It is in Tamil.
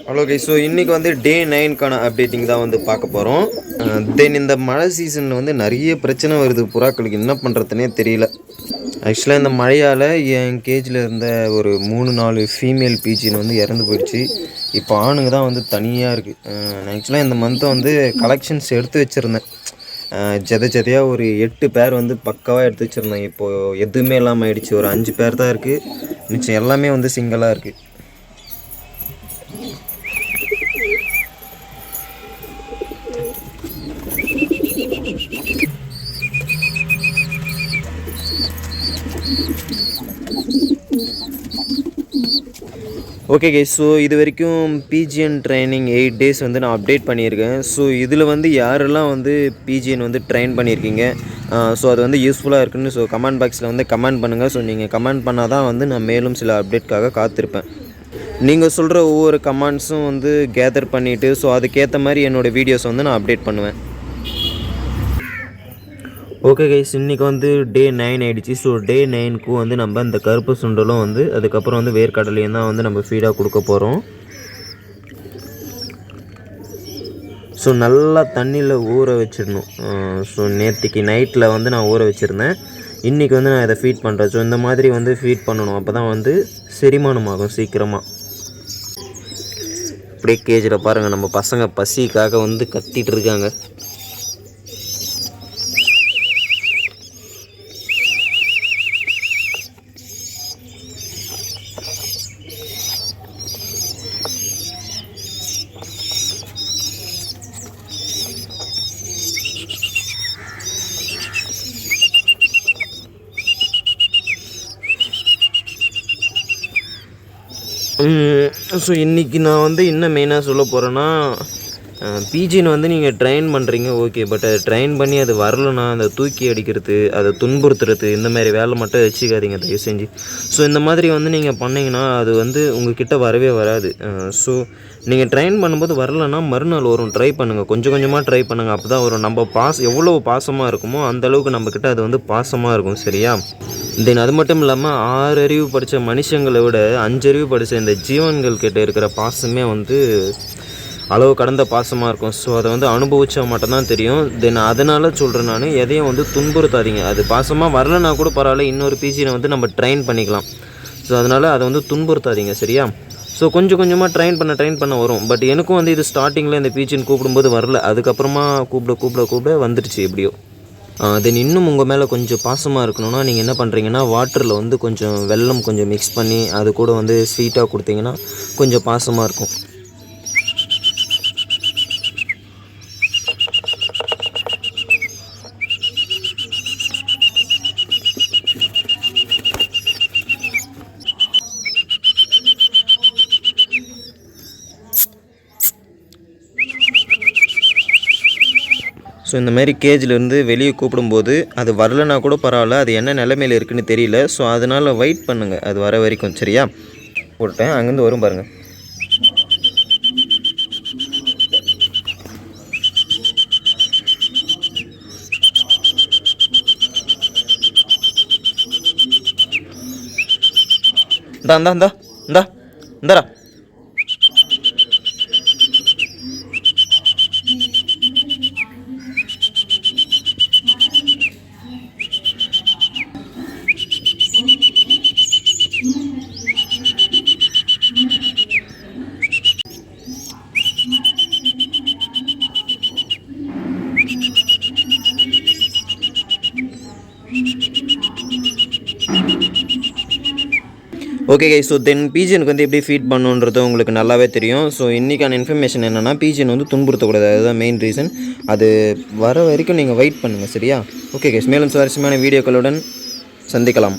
ஹலோ கைஸ், ஸோ இன்றைக்கி வந்து டே 9க்கான அப்டேட்டிங் தான் வந்து பார்க்க போகிறோம். தென் இந்த மழை சீசனில் வந்து நிறைய பிரச்சனை வருது. புறாக்களுக்கு என்ன பண்ணுறதுனே தெரியல. ஆக்சுவலாக இந்த மழையால் என் கேஜில் இருந்த ஒரு 3-4 ஃபீமேல் பீச்சின் வந்து இறந்து போயிடுச்சு. இப்போ ஆணுங்க தான் வந்து தனியாக இருக்குது. நான் ஆக்சுவலாக இந்த மந்த்தை வந்து கலெக்ஷன்ஸ் எடுத்து வச்சுருந்தேன். ஜதையாக ஒரு 8 பேர் வந்து பக்காவாக எடுத்து வச்சுருந்தேன். இப்போது எதுவுமே இல்லாமல் ஆயிடுச்சு. ஒரு 5 பேர் தான் இருக்குது. மிச்சம் எல்லாமே வந்து சிங்கிளாக இருக்குது. ஓகே கைஸ், ஸோ இது வரைக்கும் பிஜிஎன் ட்ரைனிங் 8 டேஸ் வந்து நான் அப்டேட் பண்ணியிருக்கேன். ஸோ இதில் வந்து யாரெல்லாம் வந்து பிஜிஎன் வந்து ட்ரைன் பண்ணியிருக்கீங்க, ஸோ அது வந்து யூஸ்ஃபுல்லாக இருக்குன்னு ஸோ கமெண்ட் பாக்ஸில் வந்து கமெண்ட் பண்ணுங்கள். ஸோ நீங்கள் கமெண்ட் பண்ணால் தான் வந்து நான் மேலும் சில அப்டேட்காக காத்திருப்பேன். நீங்கள் சொல்கிற ஒவ்வொரு கமெண்ட்ஸும் வந்து கேதர் பண்ணிவிட்டு ஸோ அதுக்கேற்ற மாதிரி என்னோடய வீடியோஸ் வந்து நான் அப்டேட் பண்ணுவேன். ஓகே கைஸ், இன்றைக்கி வந்து டே 9 ஆகிடுச்சு. ஸோ டே 9க்கு வந்து நம்ம இந்த கருப்பு சுண்டலும் வந்து அதுக்கப்புறம் வந்து வேர்க்கடலையும் தான் வந்து நம்ம ஃபீடாக கொடுக்க போகிறோம். ஸோ நல்லா தண்ணியில் ஊற வச்சிடணும். ஸோ நேற்றுக்கு நைட்டில் வந்து நான் ஊற வச்சுருந்தேன். இன்றைக்கி வந்து நான் இதை ஃபீட் பண்ணுறேன். ஸோ இந்த மாதிரி வந்து ஃபீட் பண்ணணும். அப்போ தான் வந்து செரிமானமாகும் சீக்கிரமாக. அப்படியே கேஜில் பாருங்கள், நம்ம பசங்க பசிக்காக வந்து கத்திகிட்டு இருக்காங்க. ஸோ இன்றைக்கி நான் வந்து என்ன மெயினாக சொல்ல போகிறேன்னா, பிஜின்னு வந்து நீங்கள் ட்ரெயின் பண்ணுறீங்க ஓகே, பட் அதை ட்ரெயின் பண்ணி அது வரலன்னா அதை தூக்கி அடிக்கிறது, அதை துன்புறுத்துறது, இந்த மாதிரி வேலை மட்டும் வச்சுக்காதீங்க தயவு செஞ்சு. ஸோ இந்த மாதிரி வந்து நீங்கள் பண்ணிங்கன்னா அது வந்து உங்கள்கிட்ட வரவே வராது. ஸோ நீங்கள் ட்ரெயின் பண்ணும்போது வரலன்னா மறுநாள் வரும். ட்ரை பண்ணுங்கள், கொஞ்சம் கொஞ்சமாக ட்ரை பண்ணுங்கள். அப்போ தான் வரும். நம்ம எவ்வளோ பாசமாக இருக்குமோ அந்தளவுக்கு நம்மக்கிட்ட அது வந்து பாசமாக இருக்கும். சரியா? தென் அது மட்டும் இல்லாமல் 6 அறிவு படித்த மனுஷங்களை விட 5 அறிவு படித்த இந்த ஜீவன்கள் கிட்ட இருக்கிற பாசமே வந்து அளவு கடந்த பாசமாக இருக்கும். ஸோ அதை வந்து அனுபவிச்சா மட்டும்தான் தெரியும். தென் அதனால் சொல்கிறேன், நான் எதையும் வந்து துன்புறுத்தாதீங்க. அது பாசமாக வரலன்னா கூட பரவாயில்ல, இன்னொரு பிஜியை வந்து நம்ம ட்ரெயின் பண்ணிக்கலாம். ஸோ அதனால் அதை வந்து துன்புறுத்தாதீங்க. சரியா? ஸோ கொஞ்சம் கொஞ்சமாக ட்ரெயின் பண்ண வரும். பட் எனக்கும் வந்து இது ஸ்டார்டிங்கில் இந்த பீச்சின்னு கூப்பிடும்போது வரல, அதுக்கப்புறமா கூப்பிட வந்துடுச்சு எப்படியோ. தென் இன்னும் உங்கள் மேலே கொஞ்சம் பாசமாக இருக்கணும்னா நீங்கள் என்ன பண்ணுறீங்கன்னா, வாட்டரில் வந்து கொஞ்சம் வெல்லம் கொஞ்சம் மிக்ஸ் பண்ணி அது கூட வந்து ஸ்வீட்டாக கொடுத்தீங்கன்னா கொஞ்சம் பாசமாக இருக்கும். ஸோ இந்த மாதிரி கேஜிலேருந்து வெளியே கூப்பிடும்போது அது வரலனா கூட பரவாயில்ல, அது என்ன நிலைமையில் இருக்குதுன்னு தெரியல. ஸோ அதனால் வெயிட் பண்ணுங்கள் அது வர வரைக்கும். சரியா? போட்டேன், அங்கேருந்து வரும் பாருங்கள். இந்தாரா. ஓகே கைஸ், ஸோ தென் பிஜிஎனுக்கு வந்து எப்படி ஃபீட் பண்ணுன்றது உங்களுக்கு நல்லாவே தெரியும். ஸோ இன்றைக்கான இன்ஃபர்மேஷன் என்னென்னா, பிஜிஎன் வந்து துன்புறுத்தக்கூடாது. அதுதான் மெயின் ரீசன். அது வர வரைக்கும் நீங்கள் வெயிட் பண்ணுங்கள். சரியா? ஓகே கைஸ், மேலும் சுவாரஸ்யமான வீடியோக்களுடன் சந்திக்கலாம்.